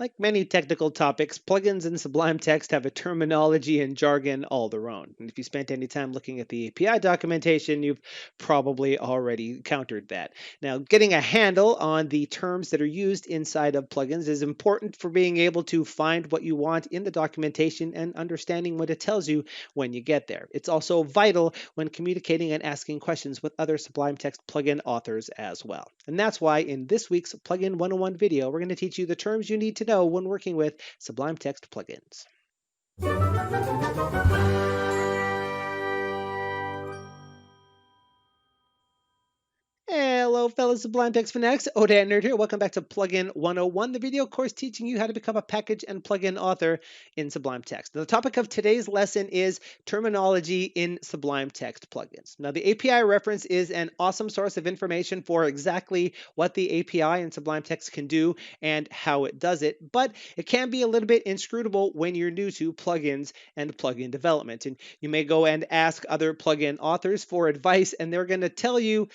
Like many technical topics, plugins in Sublime Text have a terminology and jargon all their own. And if you spent any time looking at the API documentation, you've probably already encountered that. Now, getting a handle on the terms that are used inside of plugins is important for being able to find what you want in the documentation and understanding what it tells you when you get there. It's also vital when communicating and asking questions with other Sublime Text plugin authors as well. And that's why in this week's Plugin 101 video, we're going to teach you the terms you need to know when working with Sublime Text plugins. Hello, fellow Sublime Text fanatics. Oda Nerd here. Welcome back to Plugin 101, the video course teaching you how to become a package and plugin author in Sublime Text. Now, the topic of today's lesson is terminology in Sublime Text plugins. Now, the API reference is an awesome source of information for exactly what the API in Sublime Text can do and how it does it, but it can be a little bit inscrutable when you're new to plugins and plugin development. And you may go and ask other plugin authors for advice, and they're going to tell you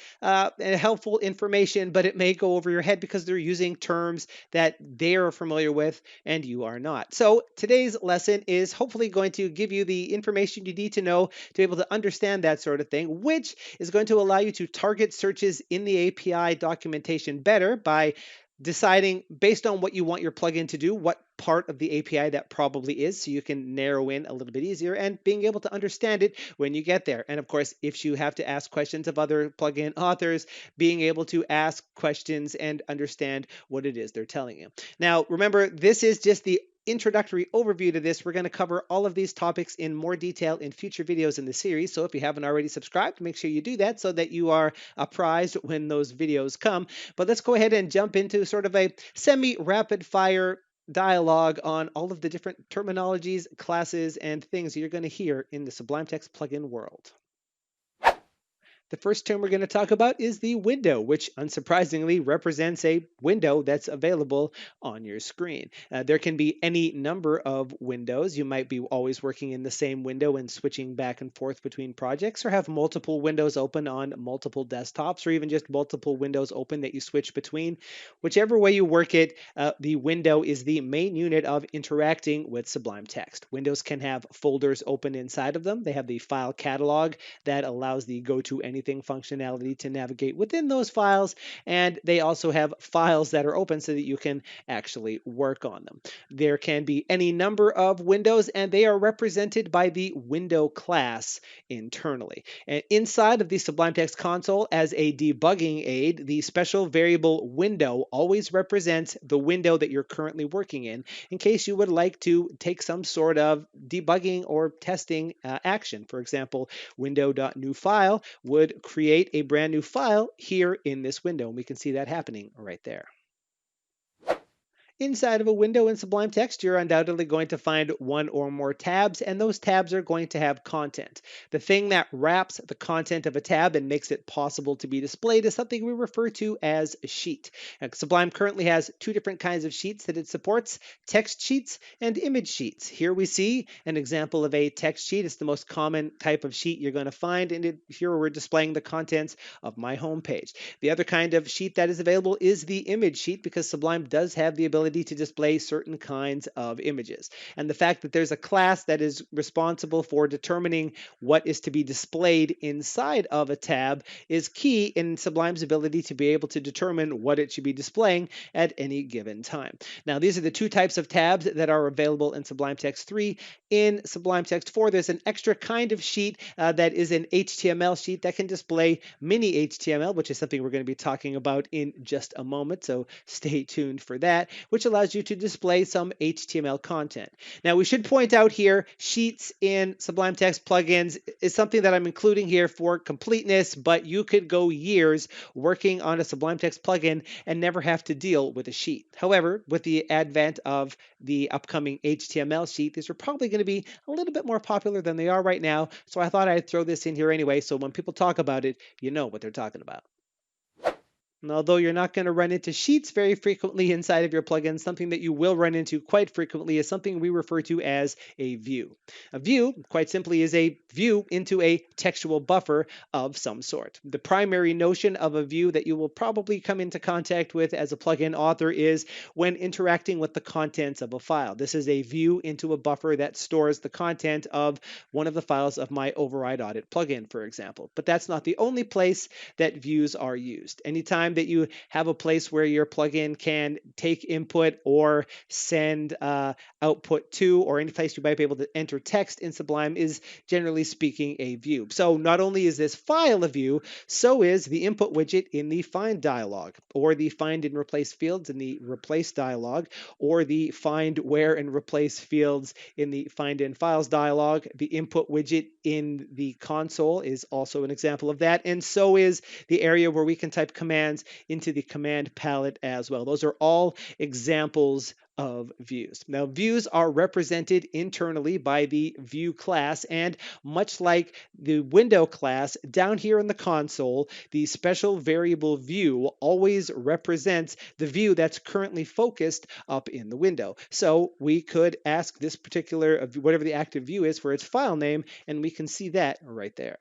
helpful information, but it may go over your head because they're using terms that they are familiar with and you are not. So today's lesson is hopefully going to give you the information you need to know to be able to understand that sort of thing, which is going to allow you to target searches in the API documentation better by deciding based on what you want your plugin to do, what part of the API that probably is, so you can narrow in a little bit easier and being able to understand it when you get there. And of course, if you have to ask questions of other plugin authors, being able to ask questions and understand what it is they're telling you. Now, remember, this is just the introductory overview to this. We're going to cover all of these topics in more detail in future videos in the series. So if you haven't already subscribed, make sure you do that so that you are apprised when those videos come. But let's go ahead and jump into sort of a semi-rapid fire dialogue on all of the different terminologies, classes, and things you're going to hear in the Sublime Text plugin world. The first term we're going to talk about is the window, which unsurprisingly represents a window that's available on your screen. There can be any number of windows. You might be always working in the same window and switching back and forth between projects, or have multiple windows open on multiple desktops, or even just multiple windows open that you switch between. Whichever way you work it, the window is the main unit of interacting with Sublime Text. Windows can have folders open inside of them. They have the file catalog that allows the go to anything functionality to navigate within those files, and they also have files that are open so that you can actually work on them. There can be any number of windows, and they are represented by the window class internally. And inside of the Sublime Text console, as a debugging aid, the special variable window always represents the window that you're currently working in case you would like to take some sort of debugging or testing action. For example, window.newFile would create a brand new file here in this window, and we can see that happening right there. Inside of a window in Sublime Text, you're undoubtedly going to find one or more tabs, and those tabs are going to have content. The thing that wraps the content of a tab and makes it possible to be displayed is something we refer to as a sheet. And Sublime currently has two different kinds of sheets that it supports: text sheets and image sheets. Here we see an example of a text sheet. It's the most common type of sheet you're going to find, and here we're displaying the contents of my home page. The other kind of sheet that is available is the image sheet, because Sublime does have the ability to display certain kinds of images. And the fact that there's a class that is responsible for determining what is to be displayed inside of a tab is key in Sublime's ability to be able to determine what it should be displaying at any given time. Now, these are the two types of tabs that are available in Sublime Text 3. In Sublime Text 4, there's an extra kind of sheet that is an HTML sheet that can display MiniHTML, which is something we're going to be talking about in just a moment, so stay tuned for that, which allows you to display some HTML content. Now, we should point out here, sheets in Sublime Text plugins is something that I'm including here for completeness, but you could go years working on a Sublime Text plugin and never have to deal with a sheet. However, with the advent of the upcoming HTML sheet, these are probably going to be a little bit more popular than they are right now, so I thought I'd throw this in here anyway, so when people talk about it, you know what they're talking about. And although you're not going to run into sheets very frequently inside of your plugin, something that you will run into quite frequently is something we refer to as a view. A view, quite simply, is a view into a textual buffer of some sort. The primary notion of a view that you will probably come into contact with as a plugin author is when interacting with the contents of a file. This is a view into a buffer that stores the content of one of the files of my override audit plugin, for example. But that's not the only place that views are used. Anytime that you have a place where your plugin can take input or send output to, or any place you might be able to enter text in Sublime, is generally speaking a view. So not only is this file a view, so is the input widget in the find dialog, or the find and replace fields in the replace dialog, or the find where and replace fields in the find in files dialog. The input widget in the console is also an example of that, and so is the area where we can type commands into the command palette as well. Those are all examples of views. Now, views are represented internally by the view class, and much like the window class, down here in the console, the special variable view always represents the view that's currently focused up in the window. So we could ask this particular, whatever the active view is, for its file name, and we can see that right there.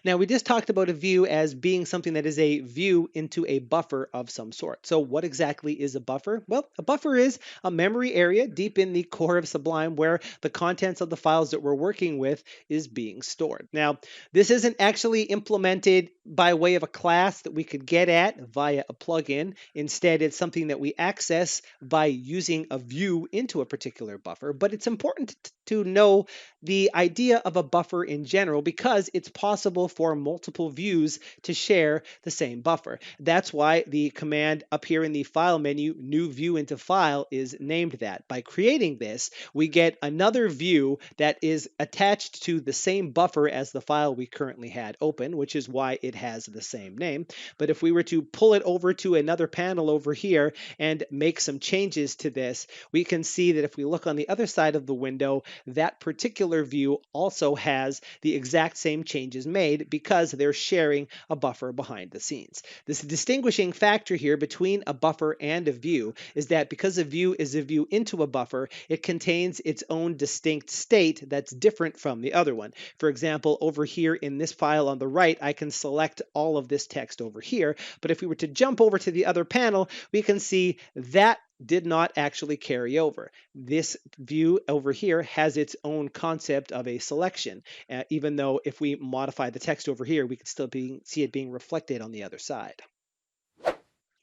Now, we just talked about a view as being something that is a view into a buffer of some sort. So what exactly is a buffer? Well, a buffer is a memory area deep in the core of Sublime where the contents of the files that we're working with is being stored. Now, this isn't actually implemented by way of a class that we could get at via a plugin. Instead, it's something that we access by using a view into a particular buffer. But it's important to know the idea of a buffer in general because it's possible for multiple views to share the same buffer. That's why the command up here in the file menu, new view into file, is named that. By creating this, we get another view that is attached to the same buffer as the file we currently had open, which is why it has the same name. But if we were to pull it over to another panel over here and make some changes to this, we can see that if we look on the other side of the window, that particular view also has the exact same changes made because they're sharing a buffer behind the scenes. This distinguishing factor here between a buffer and a view is that because a view is a view into a buffer, it contains its own distinct state that's different from the other one. For example, over here in this file on the right, I can select all of this text over here, but if we were to jump over to the other panel, we can see that did not actually carry over. This view over here has its own concept of a selection, even though if we modify the text over here, we can still see it being reflected on the other side.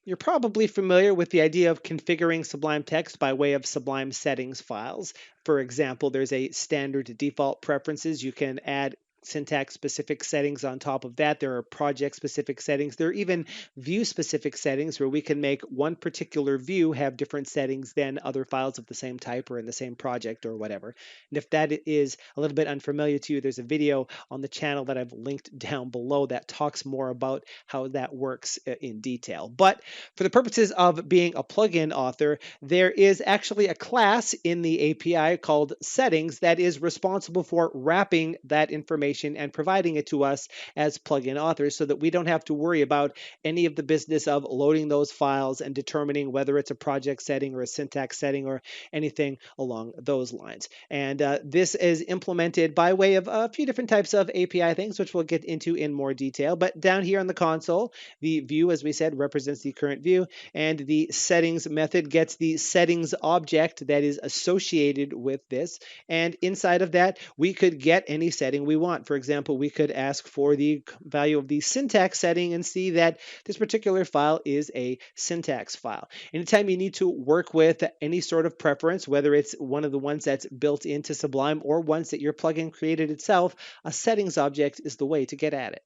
You're probably familiar with the idea of configuring Sublime Text by way of Sublime settings files. For example, there's a standard default preferences. You can add syntax-specific settings on top of that. There are project-specific settings. There are even view-specific settings where we can make one particular view have different settings than other files of the same type or in the same project or whatever. And if that is a little bit unfamiliar to you, there's a video on the channel that I've linked down below that talks more about how that works in detail. But for the purposes of being a plugin author, there is actually a class in the API called settings that is responsible for wrapping that information and providing it to us as plugin authors so that we don't have to worry about any of the business of loading those files and determining whether it's a project setting or a syntax setting or anything along those lines. And this is implemented by way of a few different types of API things, which we'll get into in more detail. But down here on the console, the view, as we said, represents the current view, and the settings method gets the settings object that is associated with this. And inside of that, we could get any setting we want. For example, we could ask for the value of the syntax setting and see that this particular file is a syntax file. Anytime you need to work with any sort of preference, whether it's one of the ones that's built into Sublime or ones that your plugin created itself, a settings object is the way to get at it.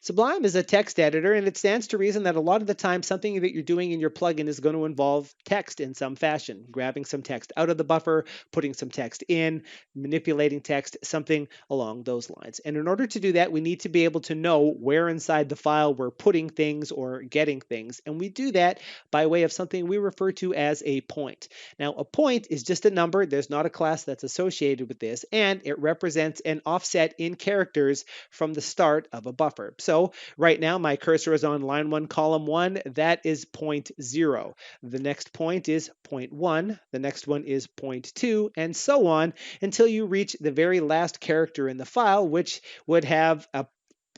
Sublime is a text editor, and it stands to reason that a lot of the time something that you're doing in your plugin is going to involve text in some fashion, grabbing some text out of the buffer, putting some text in, manipulating text, something along those lines. And in order to do that, we need to be able to know where inside the file we're putting things or getting things. And we do that by way of something we refer to as a point. Now, a point is just a number. There's not a class that's associated with this, and it represents an offset in characters from the start of a buffer. So So right now my cursor is on line 1, column 1. That is point 0. The next point is point 1. The next one is point 2, and so on until you reach the very last character in the file, which would have a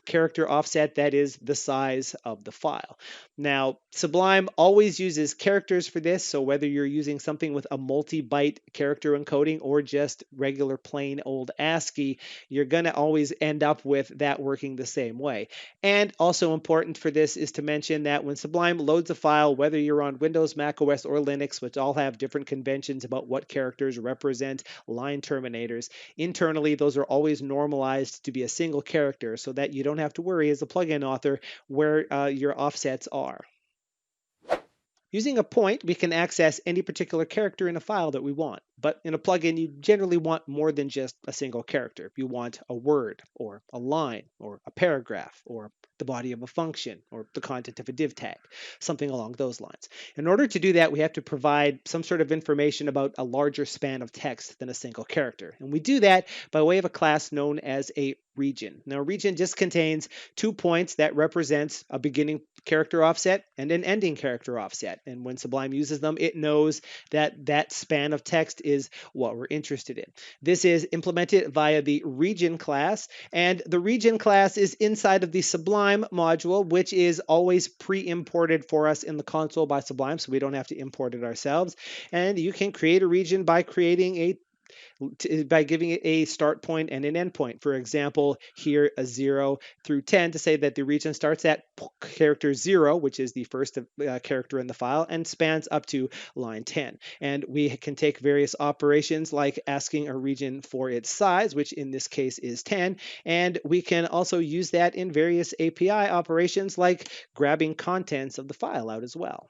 character offset that is the size of the file. Now, Sublime always uses characters for this, so whether you're using something with a multi-byte character encoding or just regular plain old ASCII, you're going to always end up with that working the same way. And also important for this is to mention that when Sublime loads a file, whether you're on Windows, Mac OS, or Linux, which all have different conventions about what characters represent line terminators, internally those are always normalized to be a single character so that you don't have to worry as a plugin author where your offsets are. Using a point, we can access any particular character in a file that we want. But in a plugin, you generally want more than just a single character. You want a word, or a line, or a paragraph, or the body of a function, or the content of a div tag, something along those lines. In order to do that, we have to provide some sort of information about a larger span of text than a single character. And we do that by way of a class known as a region. Now, a region just contains 2 points that represents a beginning character offset and an ending character offset. And when Sublime uses them, it knows that that span of text is what we're interested in. This is implemented via the region class, and the region class is inside of the Sublime module, which is always pre-imported for us in the console by Sublime, so we don't have to import it ourselves. And you can create a region by giving it a start point and an end point. For example, here a 0 through 10 to say that the region starts at character 0, which is the first character in the file, and spans up to line 10. And we can take various operations like asking a region for its size, which in this case is 10, and we can also use that in various API operations like grabbing contents of the file out as well.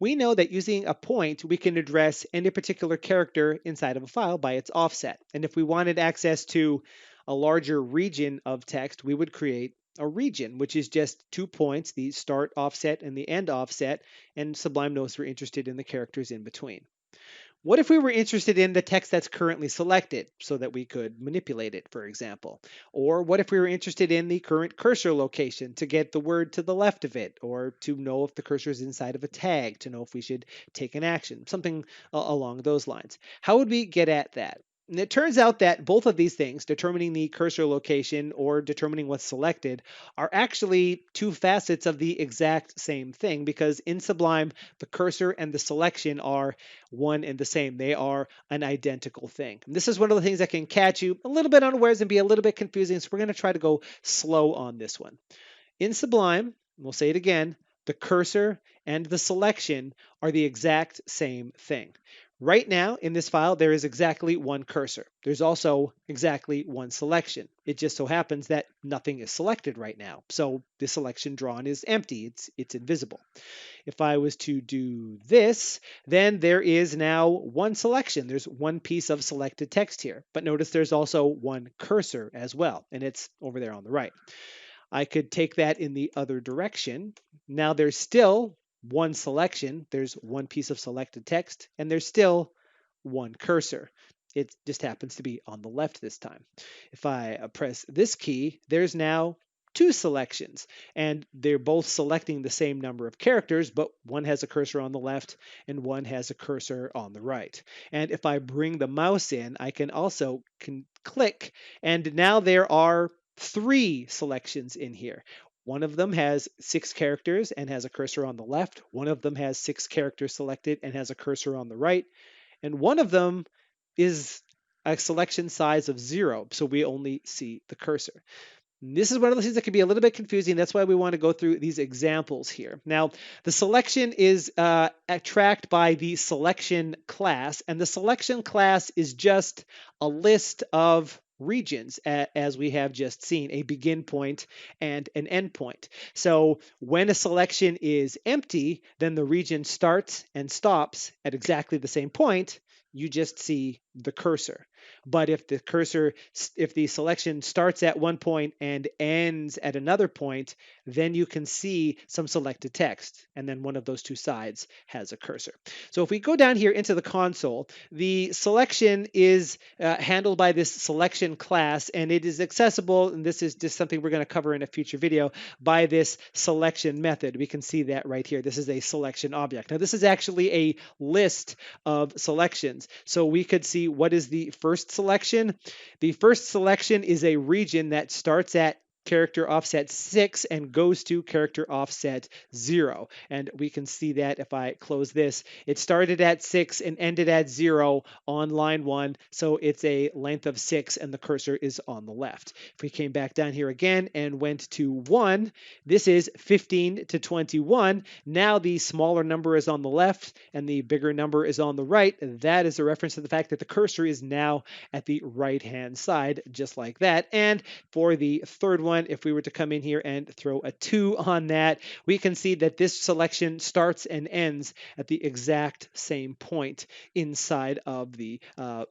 We know that using a point, we can address any particular character inside of a file by its offset. And if we wanted access to a larger region of text, we would create a region, which is just 2 points, the start offset and the end offset, and Sublime knows we're interested in the characters in between. What if we were interested in the text that's currently selected so that we could manipulate it, for example? Or what if we were interested in the current cursor location to get the word to the left of it, or to know if the cursor is inside of a tag, to know if we should take an action, something along those lines? How would we get at that? And it turns out that both of these things, determining the cursor location or determining what's selected, are actually 2 facets of the exact same thing, because in Sublime, the cursor and the selection are one and the same. They are an identical thing. And this is one of the things that can catch you a little bit unawares and be a little bit confusing, so we're going to try to go slow on this one. In Sublime, we'll say it again, the cursor and the selection are the exact same thing. Right now, in this file, there is exactly 1 cursor. There's also exactly 1 selection. It just so happens that nothing is selected right now. So the selection drawn is empty. It's invisible. If I was to do this, then there is now 1 selection. There's 1 piece of selected text here. But notice there's also 1 cursor as well, and it's over there on the right. I could take that in the other direction. Now there's still 1 selection, there's 1 piece of selected text, and there's still 1 cursor. It just happens to be on the left this time. If I press this key, there's now 2 selections, and they're both selecting the same number of characters, but one has a cursor on the left and one has a cursor on the right. And if I bring the mouse in, I can also click, and now there are 3 selections in here. One of them has 6 characters and has a cursor on the left. One of them has 6 characters selected and has a cursor on the right. And one of them is a selection size of 0, so we only see the cursor. This is one of the things that can be a little bit confusing. That's why we want to go through these examples here. Now, the selection is tracked by the selection class, and the selection class is just a list of regions, as we have just seen, a begin point and an end point. So when a selection is empty, then the region starts and stops at exactly the same point. You just see the cursor. But if the selection starts at one point and ends at another point, then you can see some selected text, and then one of those two sides has a cursor. So if we go down here into the console, the selection is handled by this selection class, and it is accessible, and this is just something we're going to cover in a future video, by this selection method. We can see that right here. This is a selection object. Now, this is actually a list of selections. So we could see what is the first selection. The first selection is a region that starts at character offset 6 and goes to character offset 0. And we can see that if I close this, it started at 6 and ended at 0 on line 1. So it's a length of 6 and the cursor is on the left. If we came back down here again and went to 1, this is 15 to 21. Now the smaller number is on the left and the bigger number is on the right. That is a reference to the fact that the cursor is now at the right-hand side, just like that. And for the third one, if we were to come in here and throw a 2 on that, we can see that this selection starts and ends at the exact same point inside of the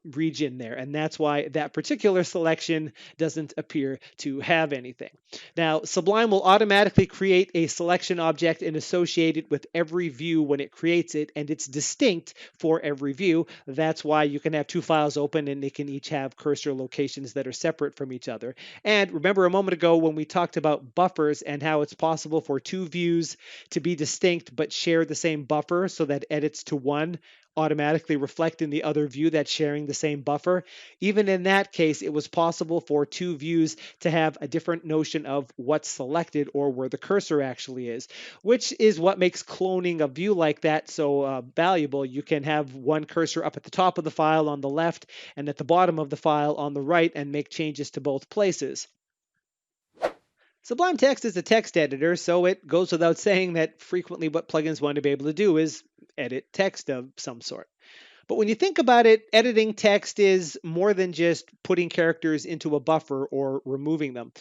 region there. And that's why that particular selection doesn't appear to have anything. Now, Sublime will automatically create a selection object and associate it with every view when it creates it, and it's distinct for every view. That's why you can have two files open and they can each have cursor locations that are separate from each other. And remember a moment ago when we talked about buffers and how it's possible for two views to be distinct but share the same buffer so that edits to one automatically reflect in the other view that's sharing the same buffer. Even in that case, it was possible for two views to have a different notion of what's selected or where the cursor actually is, which is what makes cloning a view like that so valuable. You can have one cursor up at the top of the file on the left and at the bottom of the file on the right and make changes to both places. Sublime Text is a text editor, so it goes without saying that frequently what plugins want to be able to do is edit text of some sort. But when you think about it, editing text is more than just putting characters into a buffer or removing them.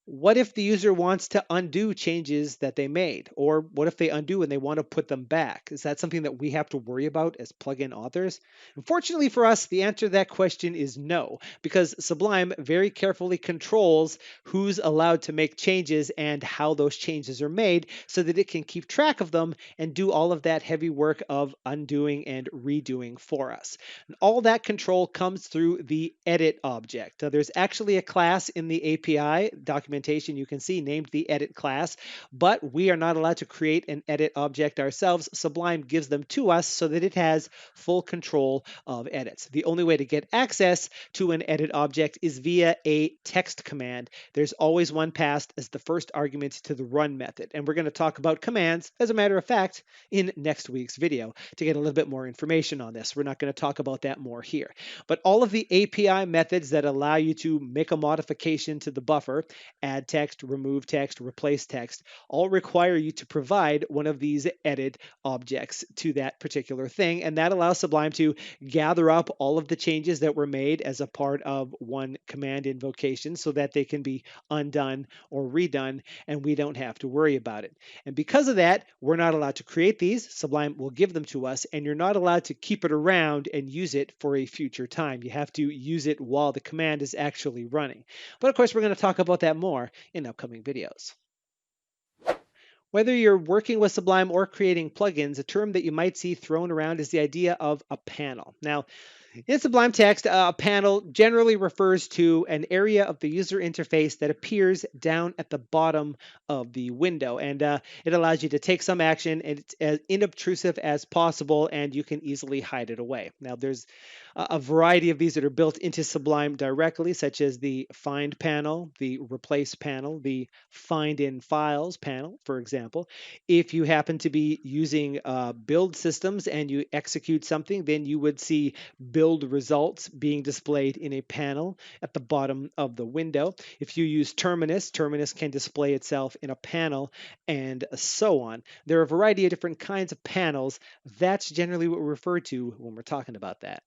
What if the user wants to undo changes that they made? Or what if they undo and they want to put them back? Is that something that we have to worry about as plugin authors? Unfortunately for us, the answer to that question is no, because Sublime very carefully controls who's allowed to make changes and how those changes are made so that it can keep track of them and do all of that heavy work of undoing and redoing for us. And all that control comes through the edit object. There's actually a class in the API documentation you can see named the edit class, but we are not allowed to create an edit object ourselves. Sublime gives them to us so that it has full control of edits. The only way to get access to an edit object is via a text command. There's always one passed as the first argument to the run method, and we're going to talk about commands, as a matter of fact, in next week's video to get a little bit more information on this. We're not going to talk about that more here, but all of the API methods that allow you to make a modification to the buffer, add text, remove text, replace text, all require you to provide one of these edit objects to that particular thing. And that allows Sublime to gather up all of the changes that were made as a part of one command invocation so that they can be undone or redone, and we don't have to worry about it. And because of that, we're not allowed to create these. Sublime will give them to us, and you're not allowed to keep it around and use it for a future time. You have to use it while the command is actually running. But of course, we're going to talk about that more in upcoming videos. Whether you're working with Sublime or creating plugins, a term that you might see thrown around is the idea of a panel. Now, in Sublime Text, a panel generally refers to an area of the user interface that appears down at the bottom of the window, and it allows you to take some action, and it's as inobtrusive as possible, and you can easily hide it away. Now, there's a variety of these that are built into Sublime directly, such as the Find panel, the Replace panel, the Find in Files panel, for example. If you happen to be using build systems and you execute something, then you would see build results being displayed in a panel at the bottom of the window. If you use Terminus, Terminus can display itself in a panel, and so on. There are a variety of different kinds of panels. That's generally what we refer to when we're talking about that.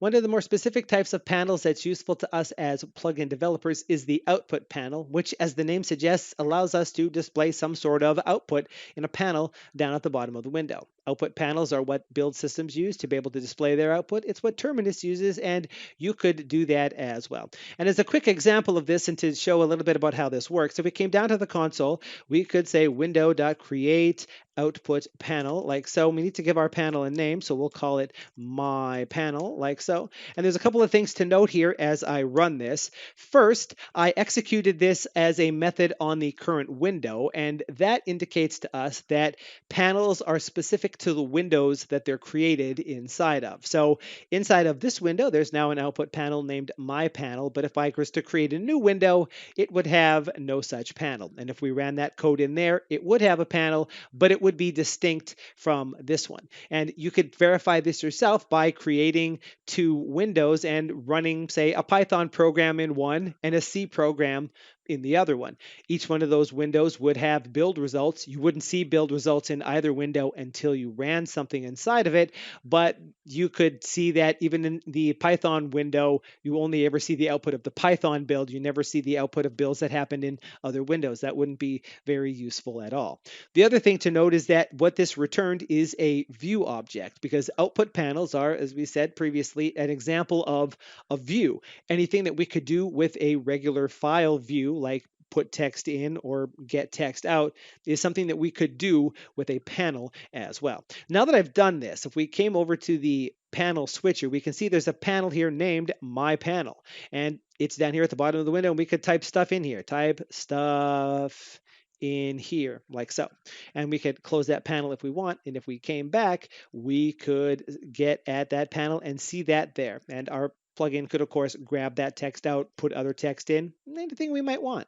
One of the more specific types of panels that's useful to us as plugin developers is the output panel, which, as the name suggests, allows us to display some sort of output in a panel down at the bottom of the window. Output panels are what build systems use to be able to display their output. It's what Terminus uses, and you could do that as well. And as a quick example of this, and to show a little bit about how this works, if we came down to the console, we could say window.create output panel like so. We need to give our panel a name, so we'll call it my panel like so. And there's a couple of things to note here as I run this. First, I executed this as a method on the current window, and that indicates to us that panels are specific to the windows that they're created inside of. So inside of this window, there's now an output panel named my panel, but if I was to create a new window, it would have no such panel. And if we ran that code in there, it would have a panel, but it would be distinct from this one. And you could verify this yourself by creating two windows and running, say, a Python program in one and a C program in the other one. Each one of those windows would have build results. You wouldn't see build results in either window until you ran something inside of it, but you could see that even in the Python window, you only ever see the output of the Python build. You never see the output of builds that happened in other windows. That wouldn't be very useful at all. The other thing to note is that what this returned is a view object, because output panels are, as we said previously, an example of a view. Anything that we could do with a regular file view, like put text in or get text out, is something that we could do with a panel as well. Now that I've done this, if we came over to the panel switcher, we can see there's a panel here named my panel, and it's down here at the bottom of the window, and we could type stuff in here. Type stuff in here like so, and we could close that panel if we want, and if we came back, we could get at that panel and see that there, and our plugin could of course grab that text out, put other text in, anything we might want.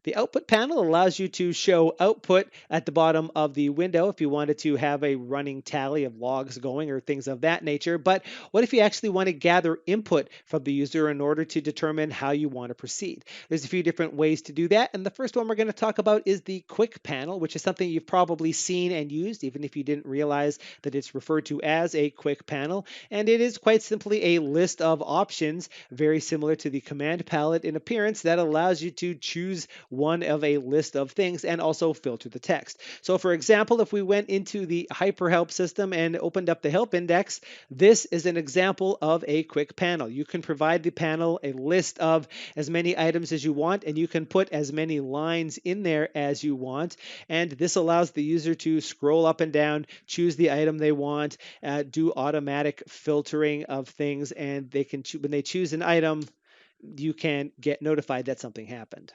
The output panel allows you to show output at the bottom of the window if you wanted to have a running tally of logs going or things of that nature. But what if you actually want to gather input from the user in order to determine how you want to proceed? There's a few different ways to do that. And the first one we're going to talk about is the quick panel, which is something you've probably seen and used, even if you didn't realize that it's referred to as a quick panel. And it is quite simply a list of options, very similar to the command palette in appearance, that allows you to choose one of a list of things and also filter the text. So for example, if we went into the hyperhelp system and opened up the help index, this is an example of a quick panel. You can provide the panel a list of as many items as you want, and you can put as many lines in there as you want. And this allows the user to scroll up and down, choose the item they want, do automatic filtering of things, and they can when they choose an item, you can get notified that something happened.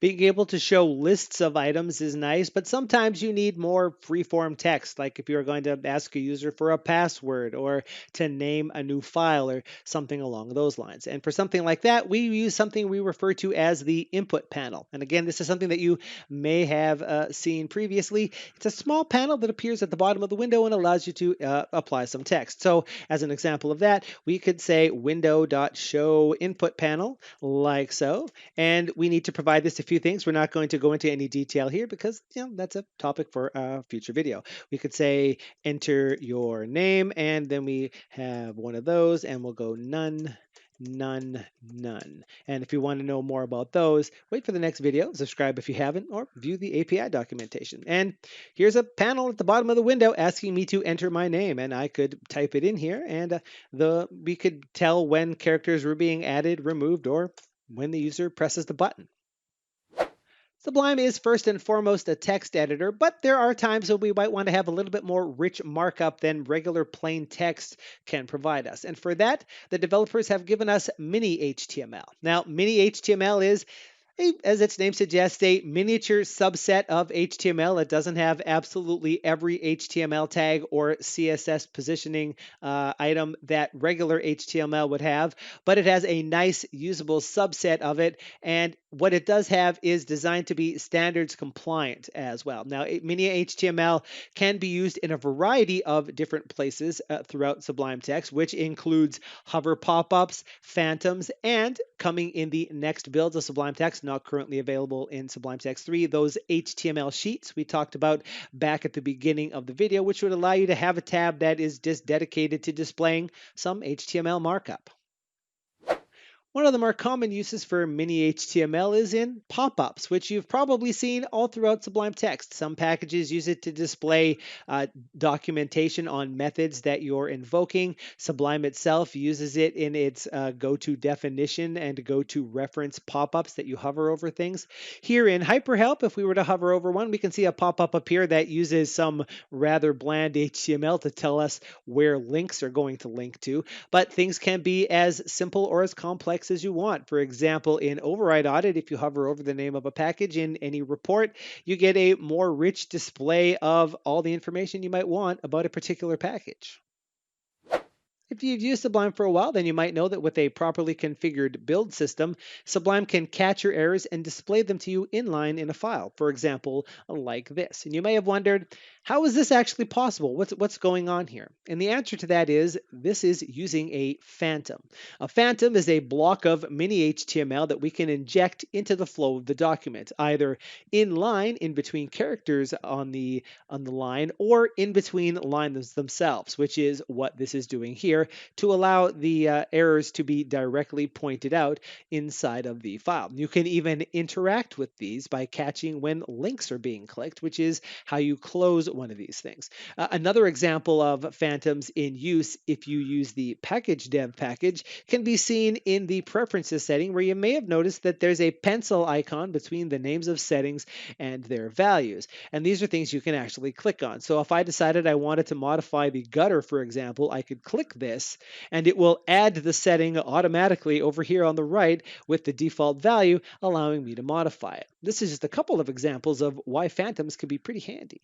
Being able to show lists of items is nice, but sometimes you need more free-form text, like if you're going to ask a user for a password or to name a new file or something along those lines. And for something like that, we use something we refer to as the input panel. And again, this is something that you may have seen previously. It's a small panel that appears at the bottom of the window and allows you to apply some text. So as an example of that, we could say window.show input panel like so, and we need to provide this to few things. We're not going to go into any detail here because that's a topic for a future video. We could say enter your name, and then we have one of those, and we'll go none, none, none. And if you want to know more about those, wait for the next video, subscribe if you haven't, or view the API documentation. And here's a panel at the bottom of the window asking me to enter my name, and I could type it in here, and we could tell when characters were being added, removed, or when the user presses the button. Sublime is first and foremost a text editor, but there are times when we might want to have a little bit more rich markup than regular plain text can provide us. And for that, the developers have given us MiniHTML. Now, MiniHTML is, as its name suggests, a miniature subset of HTML. It doesn't have absolutely every HTML tag or CSS positioning item that regular HTML would have, but it has a nice usable subset of it. And what it does have is designed to be standards compliant as well. Now, MiniHTML can be used in a variety of different places throughout Sublime Text, which includes hover pop-ups, phantoms, and coming in the next builds of Sublime Text, not currently available in Sublime Text 3, those HTML sheets we talked about back at the beginning of the video, which would allow you to have a tab that is just dedicated to displaying some HTML markup. One of the more common uses for MiniHTML is in pop-ups, which you've probably seen all throughout Sublime Text. Some packages use it to display documentation on methods that you're invoking. Sublime itself uses it in its go-to definition and go-to reference pop-ups that you hover over things. Here in HyperHelp, if we were to hover over one, we can see a pop-up appear that uses some rather bland HTML to tell us where links are going to link to. But things can be as simple or as complex as you want. For example, in Override Audit, if you hover over the name of a package in any report, you get a more rich display of all the information you might want about a particular package. If you've used Sublime for a while, then you might know that with a properly configured build system, Sublime can catch your errors and display them to you inline in a file, for example, like this. And you may have wondered, how is this actually possible? What's going on here? And the answer to that is this is using a phantom. A phantom is a block of mini HTML that we can inject into the flow of the document, either in line in between characters on the line or in between lines themselves, which is what this is doing here to allow the errors to be directly pointed out inside of the file. You can even interact with these by catching when links are being clicked, which is how you close one of these things. Another example of phantoms in use, if you use the package dev package, can be seen in the preferences setting, where you may have noticed that there's a pencil icon between the names of settings and their values. And these are things you can actually click on. So if I decided I wanted to modify the gutter, for example, I could click this and it will add the setting automatically over here on the right with the default value, allowing me to modify it. This is just a couple of examples of why phantoms can be pretty handy.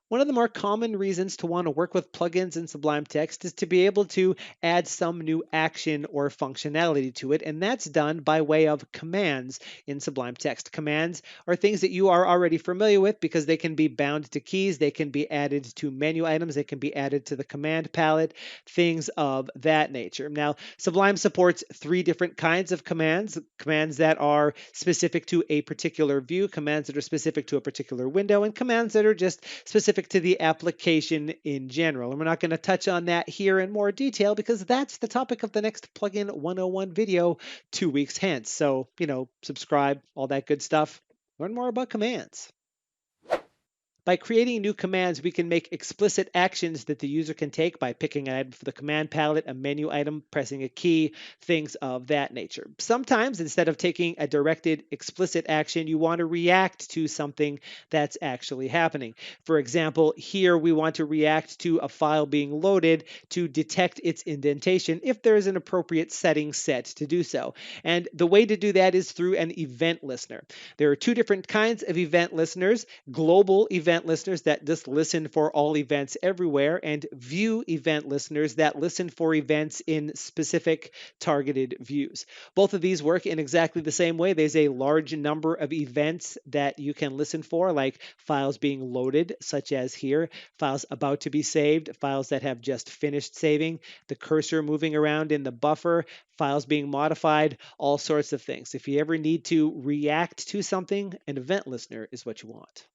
One of the more common reasons to want to work with plugins in Sublime Text is to be able to add some new action or functionality to it, and that's done by way of commands in Sublime Text. Commands are things that you are already familiar with because they can be bound to keys, they can be added to menu items, they can be added to the command palette, things of that nature. Now, Sublime supports three different kinds of commands: commands that are specific to a particular view, commands that are specific to a particular window, and commands that are just specific to the application in general. And we're not going to touch on that here in more detail because that's the topic of the next Plugin 101 video 2 weeks hence. So, subscribe, all that good stuff. Learn more about commands. By creating new commands, we can make explicit actions that the user can take by picking an item for the command palette, a menu item, pressing a key, things of that nature. Sometimes, instead of taking a directed explicit action, you want to react to something that's actually happening. For example, here we want to react to a file being loaded to detect its indentation if there is an appropriate setting set to do so. And the way to do that is through an event listener. There are two different kinds of event listeners: global event listeners that just listen for all events everywhere, and view event listeners that listen for events in specific targeted views. Both of these work in exactly the same way. There's a large number of events that you can listen for, like files being loaded, such as here, files about to be saved, files that have just finished saving, the cursor moving around in the buffer, files being modified, all sorts of things. If you ever need to react to something, an event listener is what you want.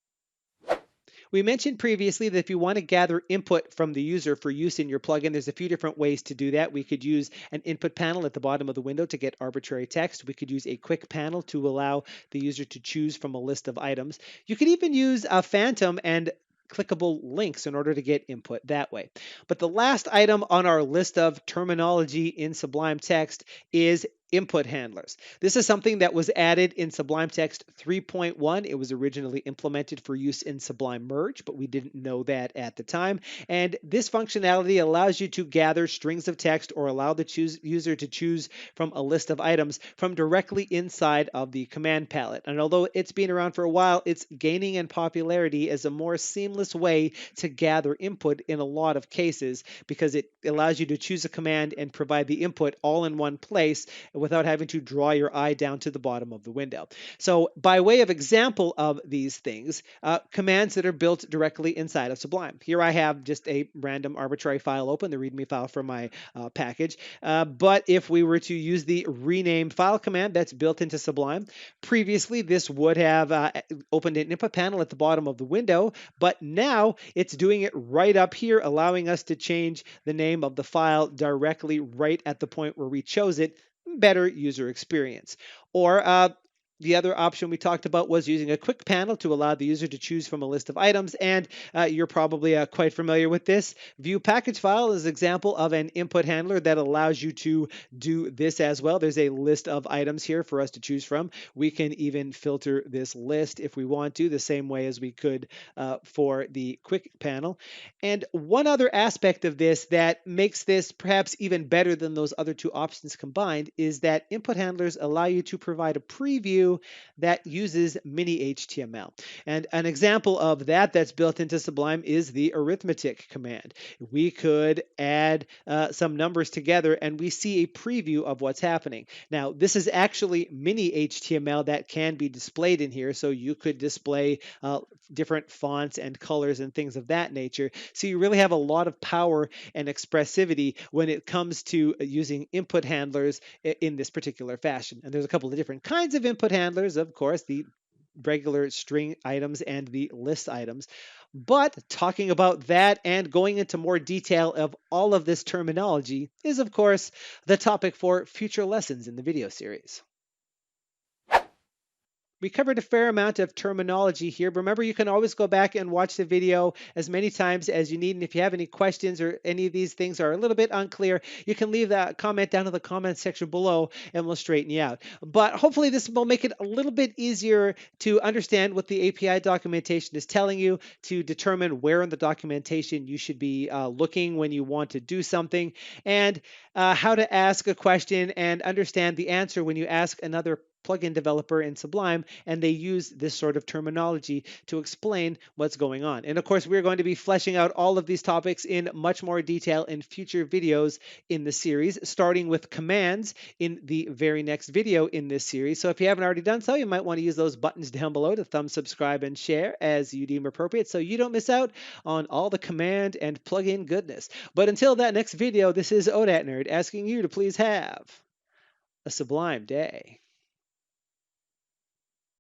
We mentioned previously that if you want to gather input from the user for use in your plugin, there's a few different ways to do that. We could use an input panel at the bottom of the window to get arbitrary text. We could use a quick panel to allow the user to choose from a list of items. You could even use a phantom and clickable links in order to get input that way. But the last item on our list of terminology in Sublime Text is input handlers. This is something that was added in Sublime Text 3.1. It was originally implemented for use in Sublime Merge, but we didn't know that at the time. And this functionality allows you to gather strings of text or allow the user to choose from a list of items from directly inside of the command palette. And although it's been around for a while, it's gaining in popularity as a more seamless way to gather input in a lot of cases, because it allows you to choose a command and provide the input all in one place without having to draw your eye down to the bottom of the window. So by way of example of these things, commands that are built directly inside of Sublime. Here I have just a random arbitrary file open, the README file from my package. But if we were to use the rename file command that's built into Sublime, previously this would have opened an input panel at the bottom of the window, but now it's doing it right up here, allowing us to change the name of the file directly right at the point where we chose it better user experience. Or the other option we talked about was using a quick panel to allow the user to choose from a list of items. And you're probably quite familiar with this. View package file is an example of an input handler that allows you to do this as well. There's a list of items here for us to choose from. We can even filter this list if we want to, the same way as we could for the quick panel. And one other aspect of this that makes this perhaps even better than those other two options combined is that input handlers allow you to provide a preview that uses MiniHTML. And an example of that that's built into Sublime is the arithmetic command. We could add some numbers together and we see a preview of what's happening. Now, this is actually MiniHTML that can be displayed in here, so you could display different fonts and colors and things of that nature. So you really have a lot of power and expressivity when it comes to using input handlers in this particular fashion. And there's a couple of different kinds of input handlers, of course, the regular string items and the list items. But talking about that and going into more detail of all of this terminology is, of course, the topic for future lessons in the video series. We covered a fair amount of terminology here. Remember, you can always go back and watch the video as many times as you need. And if you have any questions or any of these things are a little bit unclear, you can leave that comment down in the comment section below and we'll straighten you out. But hopefully this will make it a little bit easier to understand what the API documentation is telling you, to determine where in the documentation you should be looking when you want to do something, and how to ask a question and understand the answer when you ask another plugin developer in Sublime, and they use this sort of terminology to explain what's going on. And of course, we're going to be fleshing out all of these topics in much more detail in future videos in the series, starting with commands in the very next video in this series. So if you haven't already done so, you might want to use those buttons down below to thumb, subscribe, and share as you deem appropriate so you don't miss out on all the command and plugin goodness. But until that next video, this is ODAT Nerd asking you to please have a sublime day.